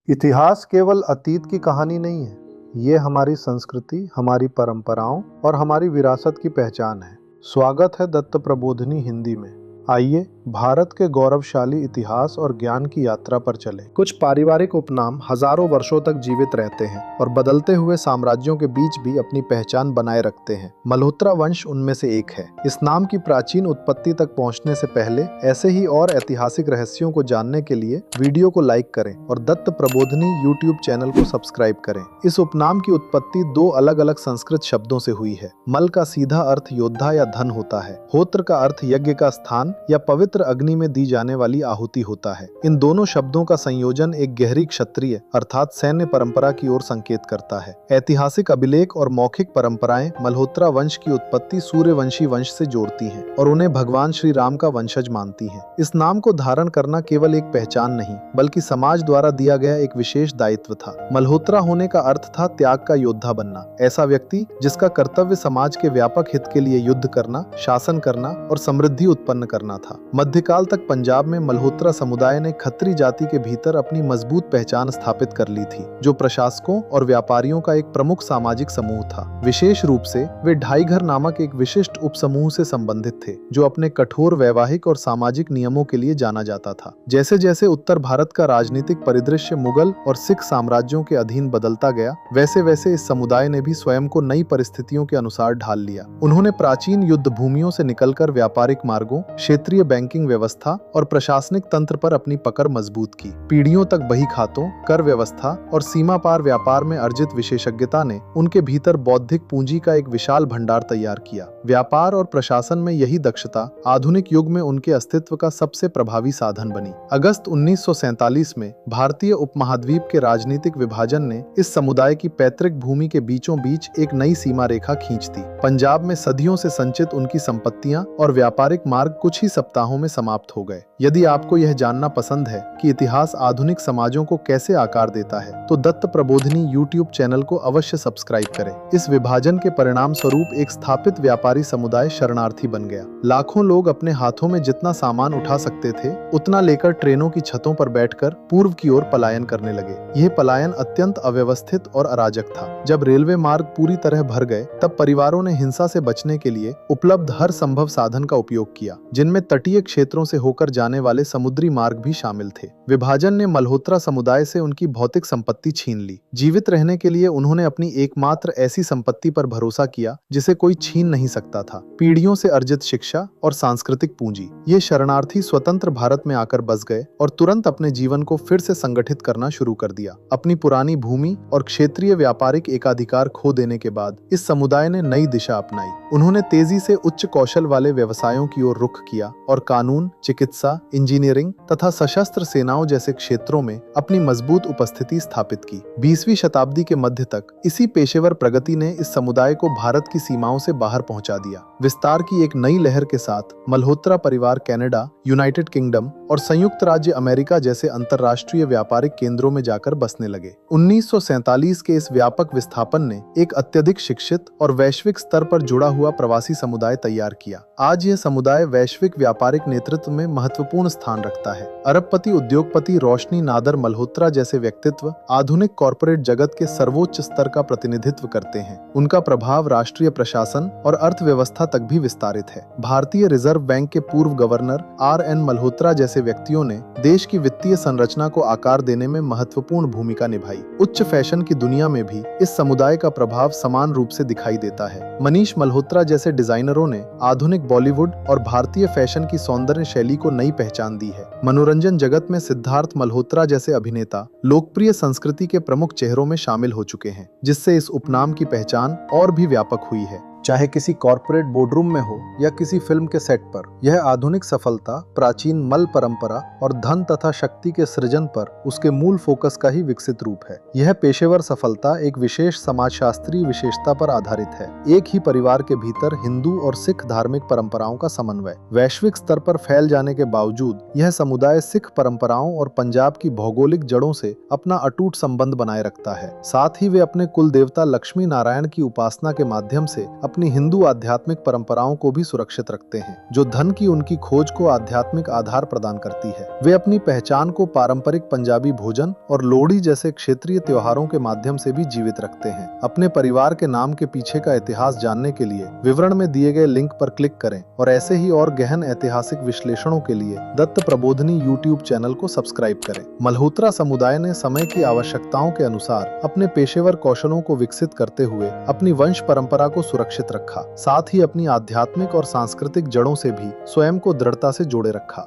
इतिहास केवल अतीत की कहानी नहीं है। ये हमारी संस्कृति, हमारी परंपराओं और हमारी विरासत की पहचान है। स्वागत है दत्त प्रबोधिनी हिंदी में। आइए भारत के गौरवशाली इतिहास और ज्ञान की यात्रा पर चलें। कुछ पारिवारिक उपनाम हजारों वर्षों तक जीवित रहते हैं और बदलते हुए साम्राज्यों के बीच भी अपनी पहचान बनाए रखते हैं। मल्होत्रा वंश उनमें से एक है। इस नाम की प्राचीन उत्पत्ति तक पहुंचने से पहले ऐसे ही और ऐतिहासिक रहस्यों को जानने के लिए वीडियो को लाइक करें और दत्त प्रबोधिनी यूट्यूब चैनल को सब्सक्राइब करें। इस उपनाम की उत्पत्ति दो अलग अलग संस्कृत शब्दों से हुई है। मल का सीधा अर्थ योद्धा या धन होता है। होत्र का अर्थ यज्ञ का स्थान या पवित्र अग्नि में दी जाने वाली आहुति होता है। इन दोनों शब्दों का संयोजन एक गहरी क्षत्रिय अर्थात सैन्य परंपरा की ओर संकेत करता है। ऐतिहासिक अभिलेख और मौखिक परंपराएं मल्होत्रा वंश की उत्पत्ति सूर्यवंशी वंश से जोड़ती हैं और उन्हें भगवान श्री राम का वंशज मानती हैं। इस नाम को धारण करना केवल एक पहचान नहीं बल्कि समाज द्वारा दिया गया एक विशेष दायित्व था। मल्होत्रा होने का अर्थ था त्याग का योद्धा बनना। ऐसा व्यक्ति जिसका कर्तव्य समाज के व्यापक हित के लिए युद्ध करना, शासन करना और समृद्धि उत्पन्न करना था। मध्यकाल तक पंजाब में मल्होत्रा समुदाय ने खत्री जाति के भीतर अपनी मजबूत पहचान स्थापित कर ली थी, जो प्रशासकों और व्यापारियों का एक प्रमुख सामाजिक समूह था। विशेष रूप से वे ढाई घर नामक एक विशिष्ट उपसमूह से संबंधित थे, जो अपने कठोर वैवाहिक और सामाजिक नियमों के लिए जाना जाता था। जैसे जैसे उत्तर भारत का राजनीतिक परिदृश्य मुगल और सिख साम्राज्यों के अधीन बदलता गया, वैसे वैसे इस समुदाय ने भी स्वयं को नई परिस्थितियों के अनुसार ढाल लिया। उन्होंने प्राचीन युद्ध भूमियों से निकलकर व्यापारिक मार्गों, क्षेत्रीय बैंकिंग व्यवस्था और प्रशासनिक तंत्र पर अपनी पकड़ मजबूत की। पीढ़ियों तक बही खातों, कर व्यवस्था और सीमा पार व्यापार में अर्जित विशेषज्ञता ने उनके भीतर बौद्धिक पूंजी का एक विशाल भंडार तैयार किया। व्यापार और प्रशासन में यही दक्षता आधुनिक युग में उनके अस्तित्व का सबसे प्रभावी साधन बनी। अगस्त 1947 में भारतीय उपमहाद्वीप के राजनीतिक विभाजन ने इस समुदाय की पैतृक भूमि के बीचों बीच एक नई सीमा रेखा खींच दी। पंजाब में सदियों से संचित उनकी संपत्तियां और व्यापारिक मार्ग कुछ ही सप्ताहों में समाप्त हो गए। यदि आपको यह जानना पसंद है कि इतिहास आधुनिक समाजों को कैसे आकार देता है, तो दत्त प्रबोधिनी यूट्यूब चैनल को अवश्य सब्सक्राइब करें। इस विभाजन के परिणाम स्वरूप एक स्थापित व्यापारी समुदाय शरणार्थी बन गया। लाखों लोग अपने हाथों में जितना सामान उठा सकते थे, उतना लेकर ट्रेनों की छतों पर बैठकर पूर्व की ओर पलायन करने लगे। यह पलायन अत्यंत अव्यवस्थित और अराजक था। जब रेलवे मार्ग पूरी तरह भर गए, तब परिवारों ने हिंसा से बचने के लिए उपलब्ध हर संभव साधन का उपयोग किया, जिनमें तटीय क्षेत्रों से होकर जाने वाले समुद्री मार्ग भी शामिल थे। विभाजन ने मल्होत्रा समुदाय से उनकी भौतिक संपत्ति छीन ली। जीवित रहने के लिए उन्होंने अपनी एकमात्र ऐसी संपत्ति पर भरोसा किया जिसे कोई छीन नहीं सकता था, पीढ़ियों से अर्जित शिक्षा और सांस्कृतिक पूंजी। ये शरणार्थी स्वतंत्र भारत में आकर बस गए और तुरंत अपने जीवन को फिर से संगठित करना शुरू कर दिया। अपनी पुरानी भूमि और क्षेत्रीय व्यापारिक एकाधिकार खो देने के बाद इस समुदाय ने नई दिशा अपनाई। उन्होंने तेजी से उच्च कौशल वाले व्यवसायों की ओर रुख किया और कानून, चिकित्सा, इंजीनियरिंग तथा सशस्त्र सेनाओं जैसे क्षेत्रों में अपनी मजबूत उपस्थिति स्थापित की। 20वीं शताब्दी के मध्य तक इसी पेशेवर प्रगति ने इस समुदाय को भारत की सीमाओं से बाहर पहुंचा दिया। विस्तार की एक नई लहर के साथ मल्होत्रा परिवार कनाडा, यूनाइटेड किंगडम और संयुक्त राज्य अमेरिका जैसे अंतर्राष्ट्रीय व्यापारिक केंद्रों में जाकर बसने लगे। 1947 के इस व्यापक विस्थापन ने एक अत्यधिक शिक्षित और वैश्विक स्तर पर जुड़ा हुआ प्रवासी समुदाय तैयार किया। आज यह समुदाय वैश्विक व्यापारिक नेतृत्व में महत्वपूर्ण स्थान रखता है। अरबपति उद्योगपति रोशनी नादर मल्होत्रा जैसे व्यक्तित्व आधुनिक कॉर्पोरेट जगत के सर्वोच्च स्तर का प्रतिनिधित्व करते हैं। उनका प्रभाव राष्ट्रीय प्रशासन और अर्थव्यवस्था तक भी विस्तारित है। भारतीय रिजर्व बैंक के पूर्व गवर्नर R.N. मल्होत्रा जैसे व्यक्तियों ने देश की वित्तीय संरचना को आकार देने में महत्वपूर्ण भूमिका निभाई। उच्च फैशन की दुनिया में भी इस समुदाय का प्रभाव समान रूप से दिखाई देता है। मनीष मल्होत्रा जैसे डिजाइनरों ने आधुनिक बॉलीवुड और भारतीय फैशन की सौंदर्य शैली को नई पहचान दी है। मनोरंजन जगत में सिद्धार्थ मल्होत्रा जैसे अभिनेता लोकप्रिय संस्कृति के प्रमुख चेहरों में शामिल हो चुके हैं, जिससे इस उपनाम की पहचान और भी व्यापक हुई है। चाहे किसी कॉर्पोरेट बोर्डरूम में हो या किसी फिल्म के सेट पर, यह आधुनिक सफलता प्राचीन मल परंपरा और धन तथा शक्ति के सृजन पर उसके मूल फोकस का ही विकसित रूप है। यह पेशेवर सफलता एक विशेष समाजशास्त्रीय विशेषता पर आधारित है, एक ही परिवार के भीतर हिंदू और सिख धार्मिक परंपराओं का समन्वय। वैश्विक स्तर पर फैल जाने के बावजूद यह समुदाय सिख परंपराओं और पंजाब की भौगोलिक जड़ों से अपना अटूट संबंध बनाए रखता है। साथ ही वे अपने कुल देवता लक्ष्मी नारायण की उपासना के माध्यम से अपनी हिंदू आध्यात्मिक परंपराओं को भी सुरक्षित रखते हैं, जो धन की उनकी खोज को आध्यात्मिक आधार प्रदान करती है। वे अपनी पहचान को पारंपरिक पंजाबी भोजन और लोहड़ी जैसे क्षेत्रीय त्योहारों के माध्यम से भी जीवित रखते हैं। अपने परिवार के नाम के पीछे का इतिहास जानने के लिए विवरण में दिए गए लिंक पर क्लिक करें और ऐसे ही और गहन ऐतिहासिक विश्लेषणों के लिए दत्त प्रबोधिनी यूट्यूब चैनल को सब्सक्राइब करें। मल्होत्रा समुदाय ने समय की आवश्यकताओं के अनुसार अपने पेशेवर कौशलों को विकसित करते हुए अपनी वंश परंपरा को सुरक्षित रखा, साथ ही अपनी आध्यात्मिक और सांस्कृतिक जड़ों से भी स्वयं को दृढ़ता से जोड़े रखा।